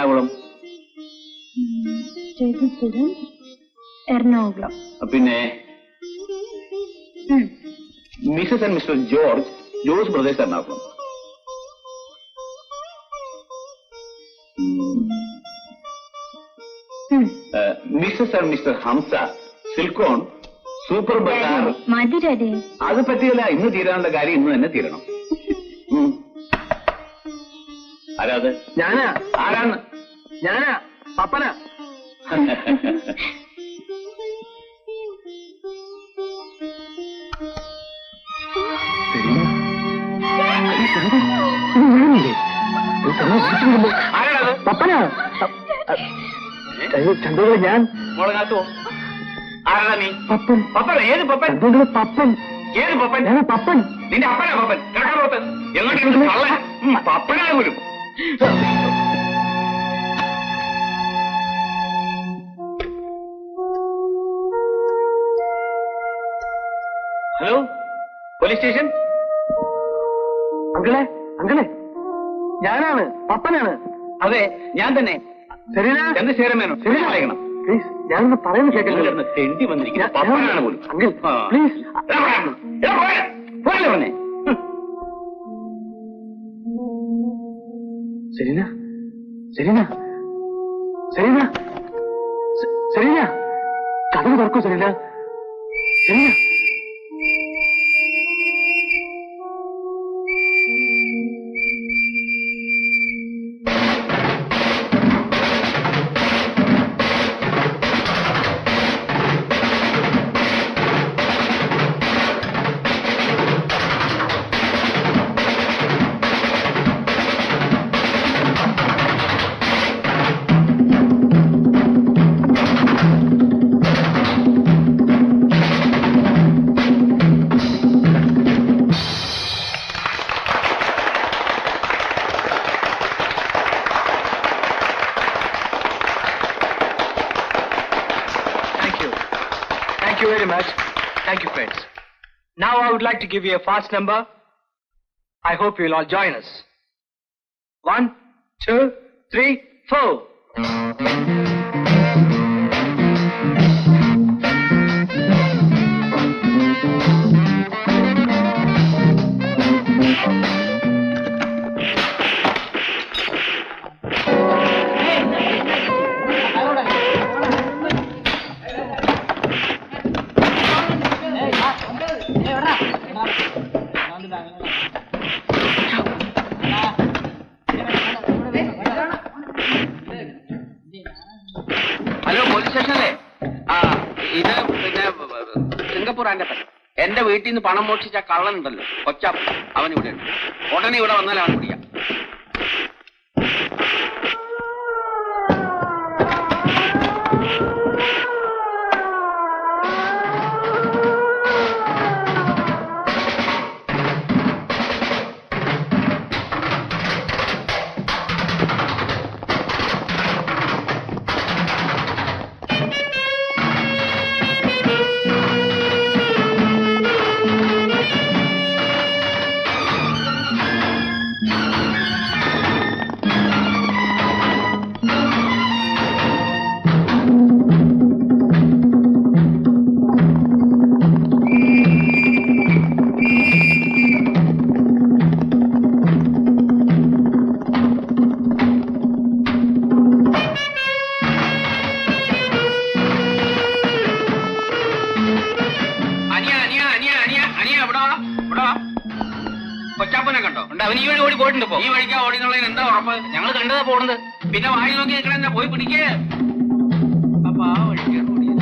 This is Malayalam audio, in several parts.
എറണാകുളം? എറണാകുളം. പിന്നെ Mrs and Mr George brothers Ernakulam. Mrs and Mr Hamza സിൽക്കോൺ സൂപ്പർ ബസാർ. അത് പറ്റിയല്ല, ഇന്ന് തീരാനുള്ള കാര്യം ഇന്ന് തന്നെ തീരണം. ആരാത്? ഞാനാ. ആരാണ്? ഞാനാ, പപ്പന. ആരാണത്? പപ്പന. ചന്ദ്രകളെ ഞാൻ. മോളെ കാത്തുവോ? ആരാടാ നീ? പപ്പൻ. പപ്പൻ? ഏത് പപ്പൻ? ചന്ദ്രകളെ പപ്പൻ. ഏത് പപ്പൻ? ഞാൻ പപ്പൻ. നിന്റെ അപ്പനാ പപ്പൻ? കിടക്കാറോത്ത് എങ്ങോട്ട് പപ്പനാ പോലും. Hello, police station. അങ്കിളെ, അങ്കിളെ, ഞാനാണ്, പപ്പനാണ്. അതെ, ഞാൻ തന്നെ. ചന്ദ്രശേഖരൻ മേനോൻ. ശരിയാക്കണം. പ്ലീസ്, ഞാനൊന്ന് പറയുന്നത് കേൾക്കില്ല. തെണ്ടി വന്നിരിക്കുന്ന പപ്പനാണ് പോലും. Uncle please. പറഞ്ഞേ. സെലീന, സെലീന, സെലീന, സെലീന, കഥകൾ തുറക്കൂ Selina. Selina. Thank you, friends. Now I would like to give you a fast number. I hope you will all join us. 1, 2, 3, 4. Hello, police സ്റ്റേഷനല്ലേ? ഇത് പിന്നെ സിംഗപ്പൂർ ആൻഡപ്പൻ. എന്റെ വീട്ടിൽ നിന്ന് പണം മോഷിച്ച കള്ളനുണ്ടല്ലോ, കൊച്ചാപ്പൻ, അവൻ ഇവിടെ ഉണ്ട്. ഉടനെ ഇവിടെ വന്നാൽ അവൻ പിടിക്കാം. കൊച്ചാപ്പനെ കണ്ടോ? അവൻ ഈ വഴി ഓടി പോയിട്ടുണ്ട്. ഈ വഴിക്കാ ഓടിന്നുള്ളതിന് എന്താ ഉറപ്പ്? ഞങ്ങൾ കണ്ടതാ പോണത്. പിന്നെ വായി നോക്കി നിൽക്കണ പോയി പിടിക്കേ. അപ്പൊ ആ വഴിക്കാണ് ഓടിയത്.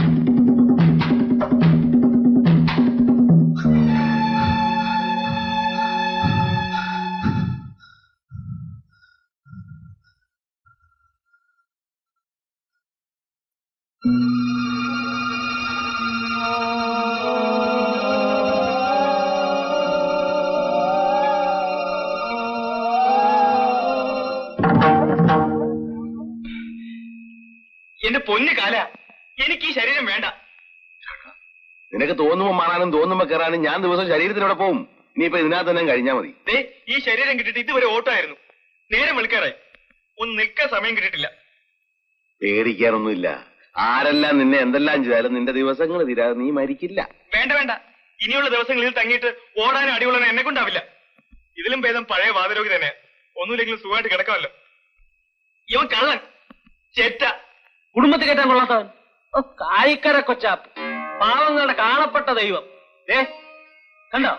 എന്റെ പൊന്നു കാല, എനിക്ക് ഈ ശരീരം വേണ്ട. നിനക്ക് തോന്നുമ്പോ മാറാനും തോന്നുമ്പോ കയറാനും ഞാൻ ദിവസം ശരീരത്തിനോടെ പോവും. ഇനിയിപ്പോ ഇതിനകത്ത് തന്നെ കഴിഞ്ഞാൽ മതി. ഈ ശരീരം കിട്ടിയിട്ട് ഇതുവരെ ഓട്ടമായിരുന്നു. നേരം വെളുക്കാറായി. ഒന്ന് നിൽക്കാൻ സമയം കിട്ടിയിട്ടില്ല. പേടിക്കാനൊന്നുമില്ല. ആരെല്ലാം നിന്നെ എന്തെല്ലാം ചെയ്താലും നിന്റെ ദിവസങ്ങൾ തീരാതെ നീ മരിക്കില്ല. വേണ്ട വേണ്ട, ഇനിയുള്ള ദിവസങ്ങളിൽ തങ്ങിയിട്ട് ഓടാനും അടികൊള്ളാനും എന്നെ കൊണ്ടാവില്ല. ഇതിലും ഭേദം പഴയ വാതരോഗി തന്നെ. ഒന്നുമില്ലെങ്കിലും സുഖമായിട്ട് കിടക്കാമല്ലോ. ഇവൻ കള്ളൻ, ചേറ്റ, കുടുംബത്തിൽ കയറ്റാൻ കൊള്ളാത്തവൻ, കായിക്കര കൊച്ചാപ്പ്, പാവങ്ങളുടെ കാണപ്പെട്ട ദൈവം. കണ്ടോ,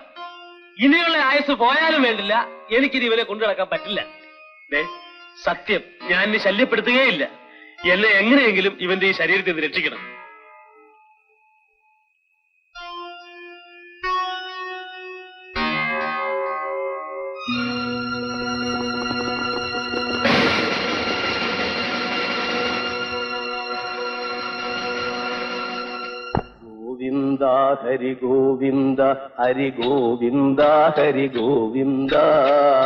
ഇനിയുള്ള ആയുസ് പോയാലും വേണ്ടില്ല, എനിക്കിത് ഇവരെ കൊണ്ടു നടക്കാൻ പറ്റില്ല. സത്യം, ഞാൻ ഇനി ശല്യപ്പെടുത്തുകയില്ല. എന്നെ എങ്ങനെയെങ്കിലും ഇവന്റെ ഈ ശരീരത്തിൽ നിന്ന് രക്ഷിക്കണം. ഗോവിന്ദ ഹരി ഗോവിന്ദ ഹരി ഗോവിന്ദ ഹരി ഗോവിന്ദ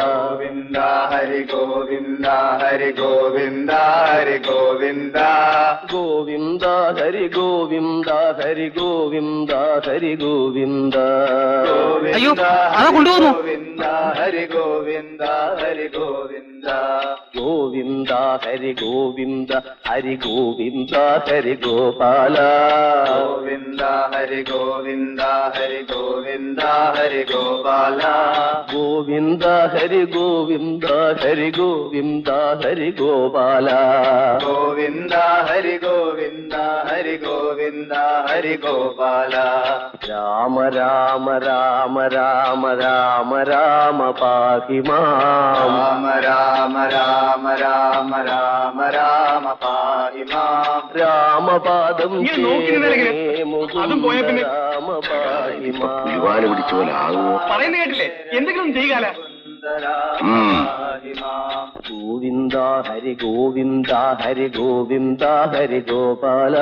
ഗോവിന്ദ ഹരി ഗോവിന്ദ ഹരി ഗോവിന്ദ ഹരി ഗോവിന്ദ ഗോവിന്ദ ഹരി ഗോവിന്ദ ഹരി ഗോവിന്ദ ഹരി ഗോവിന്ദ. അയ്യോ, അതാ കൊണ്ടുപോകുന്നു. ഗോവിന്ദ ഹരി ഗോവിന്ദ ഹരി ഗോവിന്ദ ഗോവിന്ദ ഹരി ഗോവിന്ദ ഹരി ഗോവിന്ദ ഹരി ഗോപാല ഗോവിന്ദ ഹരി ഗോവിന്ദ ഹരി ഗോവിന്ദ ഹരി ഗോപാല ഗോവിന്ദ ഹരി ഗോവിന്ദ ഹരി ഗോവിന്ദ ഹരി ഗോപാല ഗോവിന്ദ ഹരി ഗോവിന്ദ ഹരി ഗോവിന്ദ ഹരി ഗോപാല രാമ രാമ രാമ രാമ രാമ രാമ പാഹി മാം രാമ രാമ രാമ രാമ രാമ രാമ പാഹി മാം രാമപാദം ഇങ്ങനെ നോക്കി നിന്നില്ലെങ്കില് അതും പോയ പിന്നെ രാമ പാഹി മാം ദിവാല് പിടിച്ച പോലെ ആകുമോ? പറയുന്ന കേട്ടില്ലേ, എന്തെങ്കിലും ചെയ്യല. ഗോവിന്ദ ഹരി ഗോവിന്ദ ഹരി ഗോവിന്ദ ഹരി ഗോപാല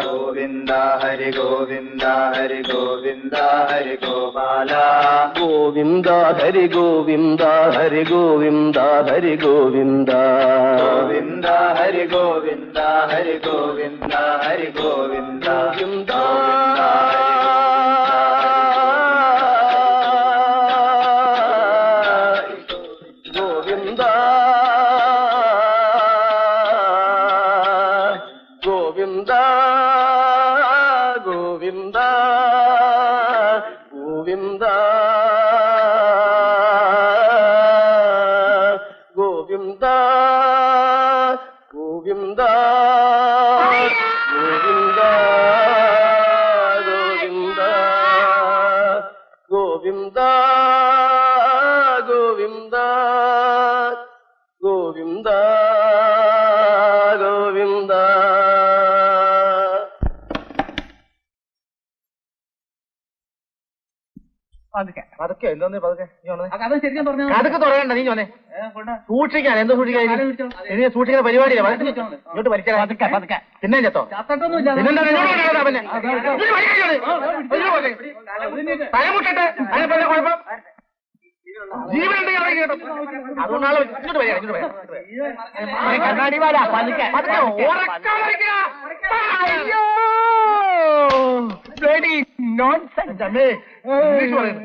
ഗോവിന്ദ ഹരി ഗോവിന്ദ ഹരി ഗോവിന്ദ ഹരി ഗോപാല ഗോവിന്ദ ഹരി ഗോവിന്ദ ഹരി ഗോവിന്ദ ഹരി ഗോവിന്ദ ഗോവിന്ദ ഹരി ഗോവിന്ദ ഹരി ഗോവിന്ദ ഹരി ഗോവിന്ദ ഗോവിന്ദ ഗോവിന്ദ ഗോവിന്ദ ഗോവിന്ദ ഗോവിന്ദ ഗോവിന്ദ ഗോവിന്ദ ഗോവിന്ദ ഗോവിന്ദ ഗോവിന്ദ. പതുക്കെ എന്തോന്ന് പതുക്കെ അതൊക്കെ തുടങ്ങണ്ട. നീ ചോനെ സൂക്ഷിക്കാൻ എന്തോ സൂക്ഷിക്കാൻ ഇനി സൂക്ഷിക്കുന്ന പരിപാടിയില്ല. ഇങ്ങോട്ട് വലിക്കാൻ പിന്നെ ചത്തോ പിന്നെന്താ തലമുട്ടട്ടെ. അതിനെ കുഴപ്പം ജീവൻ അതുകൊണ്ടാണ് ഇങ്ങോട്ട് വരിക. ഇങ്ങോട്ട് വരിക കണ്ണാടിമാരാ പതുക്കെ nonsense. English പറയുന്നു.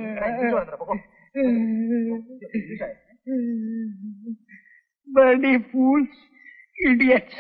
Bloody fools, idiots.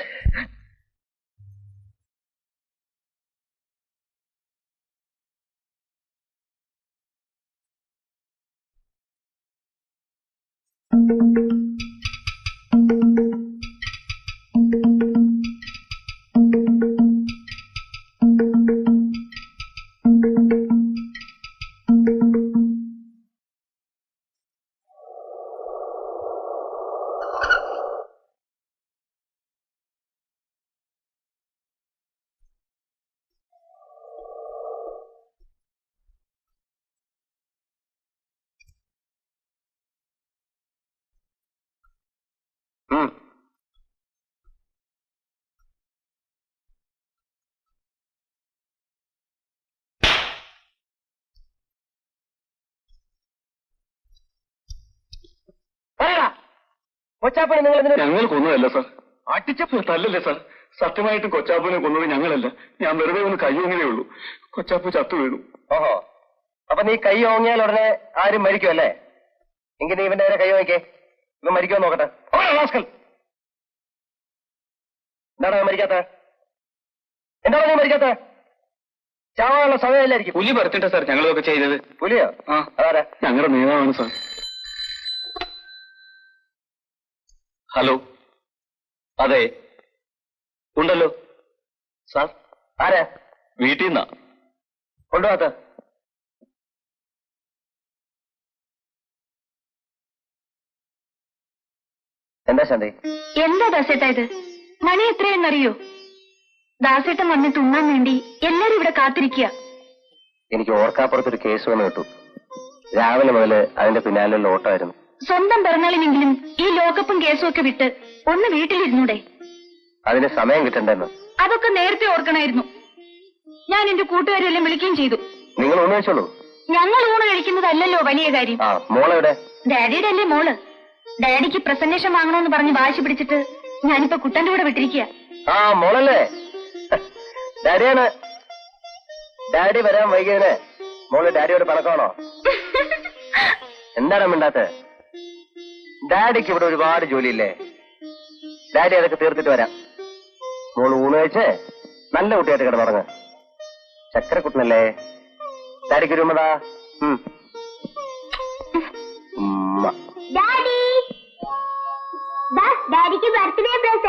കൊച്ചാപ്പനെ നിങ്ങൾ ഞങ്ങൾ കൊന്നതല്ല സാർ. അടിച്ചപ്പോ തല്ലല്ലേ സാർ. സത്യമായിട്ടും കൊച്ചാപ്പനെ കൊന്നത് ഞങ്ങളല്ല. ഞാൻ വെറുതെ ഒന്ന് കൈയൊങ്ങനേ ഉള്ളൂ. കൊച്ചാപ്പ് ചത്തു വീണു. ഓഹോ, അപ്പൊ നീ കൈ ഓങ്ങിയാൽ ഉടനെ ആരും മരിക്കും അല്ലേ? എങ്കിൽ നീ ഇവന്റെ നേരെ കൈ ഓങ്ങിക്കേ. ഇവൻ മരിക്കുമോ നോക്കട്ടെ. എന്താണ് മരിക്കാത്ത? എന്താണ് നീ മരിക്കാത്ത? ചാവാനുള്ള സമയമില്ലായിരിക്കും. പുലി പറഞ്ഞിട്ടാ സാർ ഞങ്ങളൊക്കെ ചെയ്തത്. പുലിയോ? ആ, അതാരാ? ഞങ്ങളുടെ നേതാവാണ് സാർ. ഹലോ, അതെ ഉണ്ടല്ലോ സാർ. ആരാ? വീട്ടിൽ നിന്നാ. കൊണ്ടുപോകാത്ത? എന്താ ശാന്തി? എന്താ ദാസേട്ടാ ഇത്? മണി എത്രയെന്നറിയോ? ദാസേട്ടൻ വന്നിട്ട് ഉണ്ണാൻ വേണ്ടി എല്ലാരും ഇവിടെ കാത്തിരിക്കുക. എനിക്ക് ഓർക്കാപ്പുറത്തൊരു കേസ് വന്ന് കിട്ടു. രാവിലെ മുതല് അതിന്റെ പിന്നാലുള്ള ഓട്ടമായിരുന്നു. സ്വന്തം പിറന്നാളിനെങ്കിലും ഈ ലോകകപ്പും കേസും ഒക്കെ വിട്ട് ഒന്ന് വീട്ടിലിരുന്നൂടെ? അതിന് സമയം കിട്ടണ്ടെന്ന്. അതൊക്കെ നേരത്തെ ഓർക്കണായിരുന്നു. ഞാൻ എന്റെ കൂട്ടുകാരെല്ലാം വിളിക്കുകയും ചെയ്തു. നിങ്ങൾ ഊണ് കഴിച്ചോളൂ. ഞങ്ങൾ ഊണ് കഴിക്കുന്നതല്ലല്ലോ വലിയ കാര്യം. ആ, മോളെവിടെ? ഡാഡിയുടെ അല്ലേ മോള്. ഡാഡിക്ക് പ്രസന്റേഷൻ വാങ്ങണമെന്ന് പറഞ്ഞ് വാശി പിടിച്ചിട്ട് ഞാനിപ്പോ കുട്ടന്റെ കൂടെ വിട്ടിരിക്കുക. ആ, മോളല്ലേ? ഡാഡിയാണ്. ഡാഡി വരാൻ വൈകിയതിന് മോള് ഡാഡിയോട് പണക്കാണോ? എന്താണ് മിണ്ടാത്ത? ഡാഡിക്ക് ഇവിടെ ഒരുപാട് ജോലിയില്ലേ? ഡാഡി അതൊക്കെ തീർത്തിട്ട് വരാം. മോള് ഊണ് കഴിച്ച് നല്ല കുട്ടിയായിട്ട് കിടന്നുറങ്ങ്. ചക്കരക്കുട്ടനല്ലേ? ഡാഡിക്ക് ഒരു ഉമ്മതാ. ഡാഡിക്ക് ബർത്ത്ഡേ പ്രസന്റ്.